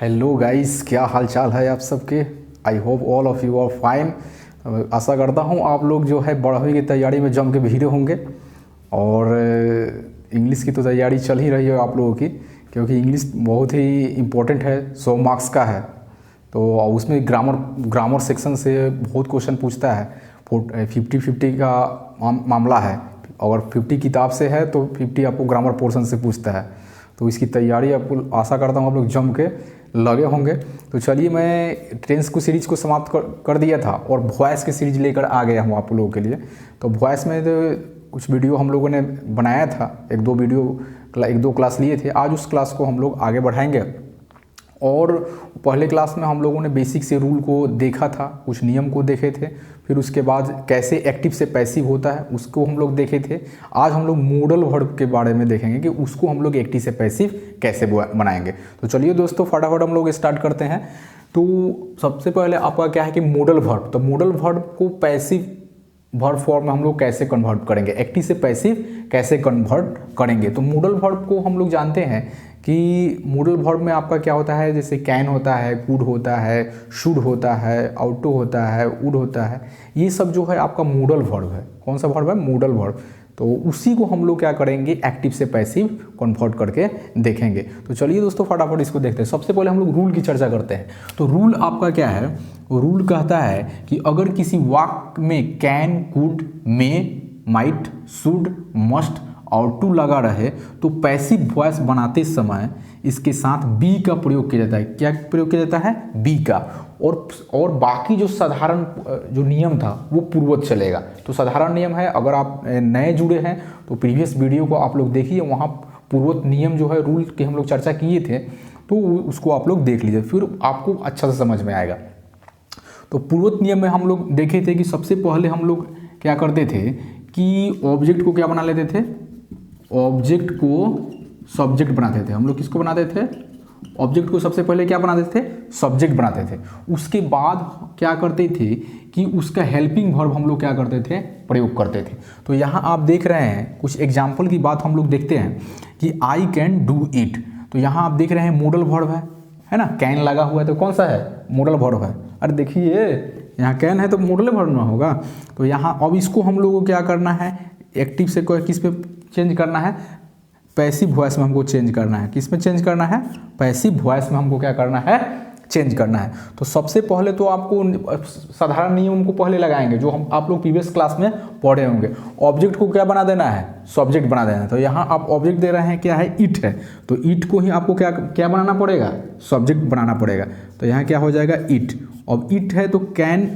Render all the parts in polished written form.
Hello guys, क्या हाल चाल है आप सबके। I hope all of you are fine. आशा करता हूँ आप लोग जो है 12वीं की तैयारी में जम के भिड़े होंगे। और इंग्लिश की तो तैयारी चल ही रही है आप लोगों की, क्योंकि इंग्लिश बहुत ही इम्पोर्टेंट है, 100 मार्क्स का है। तो उसमें ग्रामर सेक्शन से बहुत क्वेश्चन पूछता है। 50-50 का मामला है। अगर 50 किताब से है तो 50 आपको ग्रामर पोर्शन से पूछता है। तो इसकी तैयारी आपको आशा करता हूँ आप लोग जम के लगे होंगे। तो चलिए, मैं टेंस को सीरीज को समाप्त कर दिया था और वॉइस की सीरीज लेकर आ गया हूँ आप लोगों के लिए। तो वॉइस में तो कुछ वीडियो हम लोगों ने बनाया था, एक दो क्लास लिए थे। आज उस क्लास को हम लोग आगे बढ़ाएंगे। और पहले क्लास में हम लोगों ने बेसिक से रूल को देखा था, कुछ नियम को देखे थे। फिर उसके बाद कैसे एक्टिव से पैसिव होता है उसको हम लोग देखे थे। आज हम लोग मॉडल वर्ब के बारे में देखेंगे कि उसको हम लोग एक्टिव से पैसिव कैसे बनाएंगे। तो चलिए दोस्तों, फटाफट हम लोग स्टार्ट करते हैं। तो सबसे पहले आपका क्या है कि मॉडल वर्ब। तो मॉडल वर्ब को पैसिव वर्ब फॉर्म में हम लोग कैसे कन्वर्ट करेंगे, एक्टिव से पैसिव कैसे कन्वर्ट करेंगे। तो मॉडल वर्ब को हम लोग जानते हैं कि मॉडल वर्ब में आपका क्या होता है, जैसे कैन होता है, कुड होता है, शुड होता है, आउटो होता है, वुड होता है। ये सब जो है आपका मॉडल वर्ब है। कौन सा वर्ब है? Modal verb. तो उसी को हम लोग क्या करेंगे, एक्टिव से पैसिव कन्वर्ट करके देखेंगे। तो चलिए दोस्तों, फटाफट इसको देखते हैं। सबसे पहले हम लोग रूल की चर्चा करते हैं। तो रूल आपका क्या है? रूल कहता है कि अगर किसी वाक्य में can, could, may, might, should, must और टू लगा रहे तो पैसिव वॉइस बनाते समय इसके साथ बी का प्रयोग किया जाता है। क्या प्रयोग किया जाता है? बी का। और बाकी जो साधारण जो नियम था वो पूर्वज चलेगा। तो साधारण नियम है, अगर आप नए जुड़े हैं तो प्रीवियस वीडियो को आप लोग देखिए, वहाँ पूर्वज नियम जो है रूल की हम लोग चर्चा किए थे, तो उसको आप लोग देख लीजिए, फिर आपको अच्छा से समझ में आएगा। तो पूर्वज नियम में हम लोग देखे थे कि सबसे पहले हम लोग क्या करते थे कि ऑब्जेक्ट को क्या बना लेते थे, ऑब्जेक्ट को सब्जेक्ट बनाते थे। हम लोग किसको बनाते थे? ऑब्जेक्ट को सबसे पहले क्या बनाते थे? सब्जेक्ट बनाते थे। उसके बाद क्या करते थे कि उसका हेल्पिंग वर्ब हम लोग क्या करते थे? प्रयोग करते थे। तो यहाँ आप देख रहे हैं, कुछ एग्जाम्पल की बात हम लोग देखते हैं कि आई कैन डू इट। तो यहाँ आप देख रहे हैं मॉडल वर्ब है ना, कैन लगा हुआ है, तो कौन सा है? मॉडल वर्ब है। अरे देखिए, यहाँ कैन है तो मॉडल वर्ब ना होगा। तो यहाँ अब इसको हम लोग को क्या करना है, एक्टिव से किस पे चेंज करना है? पैसिव वॉइस में हमको चेंज करना है। किस में चेंज करना है? पैसिव वॉइस में हमको क्या करना है? चेंज करना है। तो सबसे पहले तो आपको साधारण नियम को पहले लगाएंगे, जो हम आप लोग प्रीवियस क्लास में पढ़े होंगे। ऑब्जेक्ट को क्या बना देना है? सब्जेक्ट बना देना है। तो यहाँ आप ऑब्जेक्ट दे रहे हैं, क्या है? इट है। तो इट को ही आपको क्या बनाना पड़ेगा? सब्जेक्ट बनाना पड़ेगा। तो यहाँ क्या हो जाएगा? इट। अब इट है तो कैन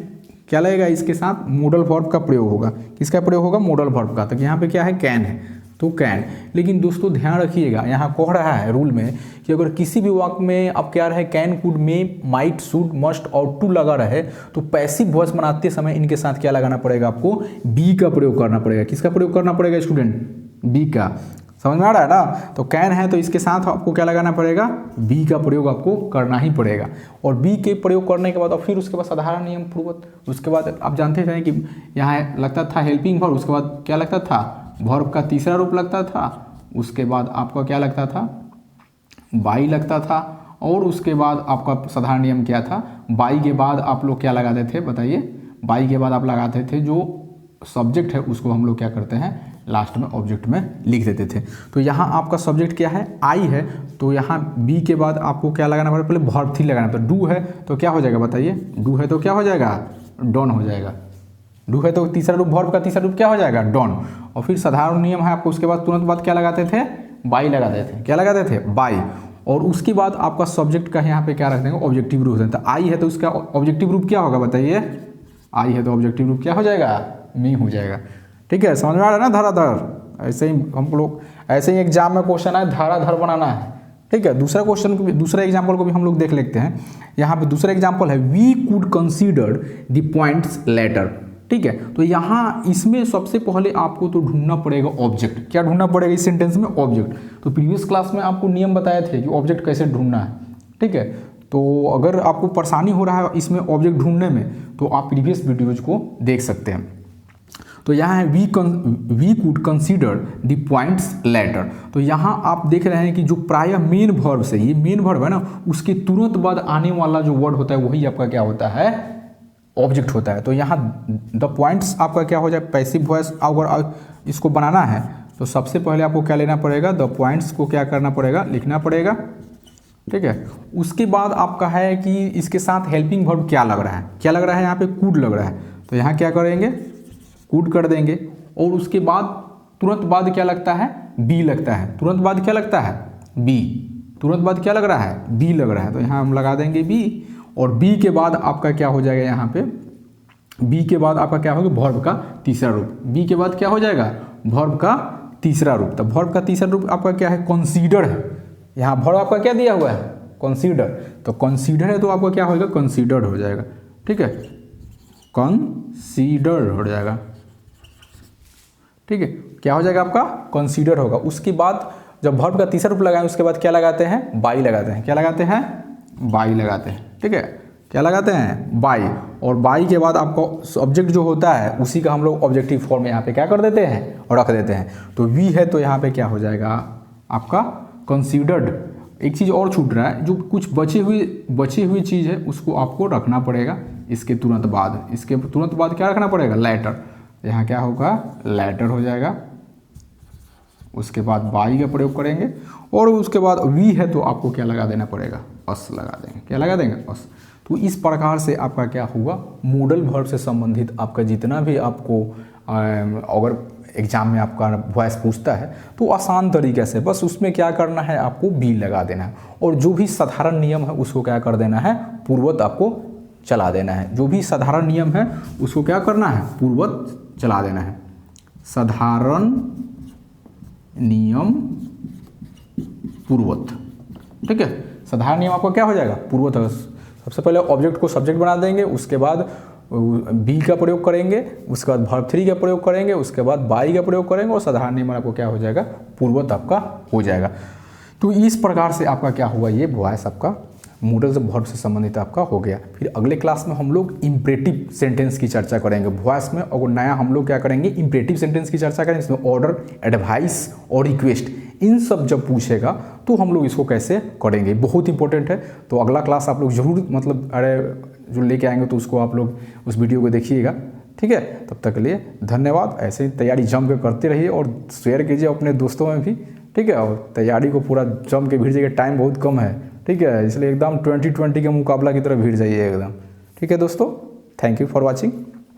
क्या लगेगा? इसके साथ मॉडल वर्ब का प्रयोग होगा। किसका प्रयोग होगा? मॉडल वर्ब का। तो यहाँ पे क्या है? कैन है, तो कैन। लेकिन दोस्तों ध्यान रखिएगा, यहाँ कह रहा है रूल में कि अगर किसी भी वाक्य में अब क्या रहे, can, could, may, might, should, must और टू लगा रहे तो पैसिव वॉइस बनाते समय इनके साथ क्या लगाना पड़ेगा? आपको बी का प्रयोग करना पड़ेगा। किसका प्रयोग करना पड़ेगा स्टूडेंट? बी का। समझ में आ रहा है ना? तो कैन है तो इसके साथ आपको क्या लगाना पड़ेगा? बी का प्रयोग आपको करना ही पड़ेगा। और बी के प्रयोग करने के बाद और फिर उसके बाद साधारण नियम पूर्वक, उसके बाद आप जानते थे कि यहाँ लगता था हेल्पिंग वर्ब, उसके बाद क्या लगता था? वर्ब का तीसरा रूप लगता था। उसके बाद आपका क्या लगता था? बाई लगता था। और उसके बाद आपका साधारण नियम क्या था? बाई के बाद आप लोग क्या लगाते थे? बताइए। बाई के बाद आप लगाते थे जो सब्जेक्ट है उसको हम लोग क्या करते हैं? लास्ट में ऑब्जेक्ट में लिख देते थे। तो यहाँ आपका सब्जेक्ट क्या है? आई है। तो यहाँ बी के बाद आपको क्या लगाना पड़ेगा? पहले वर्ब थी लगाना। तो डू है तो क्या हो जाएगा? बताइए। डू है तो क्या हो जाएगा? डॉन हो जाएगा। डू है तो तीसरा रूप, वर्ब का तीसरा रूप क्या हो जाएगा? डॉन। और फिर साधारण नियम है आपको, उसके बाद तुरंत बाद क्या लगाते थे? बाई लगाते थे। क्या लगाते थे? बाई। और उसके बाद आपका सब्जेक्ट का यहाँ पे क्या रख देंगे? ऑब्जेक्टिव रूप। तो आई है तो उसका ऑब्जेक्टिव रूप क्या होगा? बताइए। आई है तो ऑब्जेक्टिव रूप क्या हो जाएगा? मी हो जाएगा। ठीक है, समझ में आ रहा है ना? धराधर। ऐसे ही हम लोग, ऐसे ही एग्जाम में क्वेश्चन है, धराधर बनाना है। ठीक है, दूसरा क्वेश्चन को भी, दूसरा एग्जाम्पल को भी हम लोग देख लेते हैं। यहाँ पे दूसरा एग्जाम्पल है, we could consider the points later. ठीक है, तो यहाँ इसमें सबसे पहले आपको तो ढूंढना पड़ेगा ऑब्जेक्ट। क्या ढूंढना पड़ेगा इस सेंटेंस में? ऑब्जेक्ट। तो प्रीवियस क्लास में आपको नियम बताए थे कि ऑब्जेक्ट कैसे ढूंढना है। ठीक है, तो अगर आपको परेशानी हो रहा है इसमें ऑब्जेक्ट ढूंढने में तो आप प्रीवियस वीडियोज को देख सकते हैं। तो यहाँ है we could consider the points later. तो यहाँ आप देख रहे हैं कि जो प्रायः मेन वर्ब से, ये मेन वर्ब है ना, उसके तुरंत बाद आने वाला जो वर्ड होता है वही आपका क्या होता है, ऑब्जेक्ट होता है। तो यहाँ द पॉइंट्स आपका क्या हो जाए, पैसिव वॉइस। अगर इसको बनाना है तो सबसे पहले आपको क्या लेना पड़ेगा, द पॉइंट्स को क्या करना पड़ेगा, लिखना पड़ेगा, ठीक है। उसके बाद आपका है कि इसके साथ हेल्पिंग वर्ब क्या लग रहा है, क्या लग रहा है, यहाँ पे कुड लग रहा है, तो यहाँ क्या करेंगे, कुड कर देंगे। और उसके बाद तुरंत बाद क्या लगता है, बी लगता है। तुरंत बाद क्या लगता है, बी। तुरंत बाद क्या लग रहा है, बी लग रहा है, तो यहाँ हम लगा देंगे बी। और बी के बाद आपका क्या हो जाएगा, यहाँ पे बी के बाद आपका क्या होगा, वर्ब का तीसरा रूप। बी के बाद क्या हो जाएगा, वर्ब का तीसरा रूप। तो वर्ब का तीसरा रूप आपका क्या है, कंसीडर है। यहाँ वर्ब आपका क्या दिया हुआ है, कंसीडर। तो कंसीडर है तो आपका क्या होगा, कंसीडर्ड हो जाएगा, ठीक है, कंसीडर हो जाएगा, ठीक है। क्या हो जाएगा आपका, कंसीडर होगा। उसके बाद जब वर्ब का तीसरा रूप लगाएं उसके बाद क्या लगाते हैं, बाई लगाते हैं। क्या लगाते हैं, बाई लगाते हैं, ठीक है। क्या लगाते हैं, बाई। और बाई के बाद आपको सब्जेक्ट जो होता है उसी का हम लोग ऑब्जेक्टिव फॉर्म में यहाँ पे क्या कर देते हैं और रख देते हैं। तो वी है तो यहाँ पे क्या हो जाएगा आपका कंसीडर्ड। एक चीज़ और छूट रहा है, जो कुछ बची हुई चीज़ है उसको आपको रखना पड़ेगा इसके तुरंत बाद। इसके तुरंत बाद क्या रखना पड़ेगा, लेटर। यहाँ क्या होगा, लेटर हो जाएगा। उसके बाद बाई का प्रयोग करेंगे और उसके बाद वी है तो आपको क्या लगा देना पड़ेगा, अस लगा देंगे। क्या लगा देंगे, अस। तो इस प्रकार से आपका क्या हुआ, मॉडल वर्ब से संबंधित आपका जितना भी आपको अगर एग्जाम में आपका वॉइस पूछता है तो आसान तरीके से बस उसमें क्या करना है, आपको बी लगा देना है। और जो भी साधारण नियम है उसको क्या कर देना है, पूर्ववत आपको चला देना है। जो भी साधारण नियम है उसको क्या करना है, पूर्ववत चला देना है। साधारण नियम पूर्ववत, ठीक है। साधारण नियम आपको क्या हो जाएगा, पूर्ववत। सबसे पहले ऑब्जेक्ट को सब्जेक्ट बना देंगे, उसके बाद बी का प्रयोग करेंगे, उसके बाद वर्ब 3 का प्रयोग करेंगे, उसके बाद बाई का प्रयोग करेंगे और साधारण नियम आपको क्या हो जाएगा, पूर्ववत आपका हो जाएगा। तो इस प्रकार से आपका क्या हुआ, ये वॉइस आपका मॉडल वर्ब से संबंधित आपका हो गया। फिर अगले क्लास में हम लोग इम्परेटिव सेंटेंस की चर्चा करेंगे वॉइस में। और नया हम लोग क्या करेंगे, इम्परेटिव सेंटेंस की चर्चा करेंगे, इसमें ऑर्डर, एडवाइस और रिक्वेस्ट, इन सब जब पूछेगा तो हम लोग इसको कैसे करेंगे, बहुत इंपॉर्टेंट है। तो अगला क्लास आप लोग जरूर मतलब जो लेके आएंगे तो उसको आप लोग उस वीडियो को देखिएगा, ठीक है। तब तक के लिए धन्यवाद। ऐसे ही तैयारी जम के करते रहिए और शेयर कीजिए अपने दोस्तों में भी, ठीक है। और तैयारी को पूरा जम के भेजिएगा, टाइम बहुत कम है, ठीक है। इसलिए एकदम 2020 के मुकाबला की तरह भीड़ जाइए एकदम, ठीक है दोस्तों। Thank you for watching.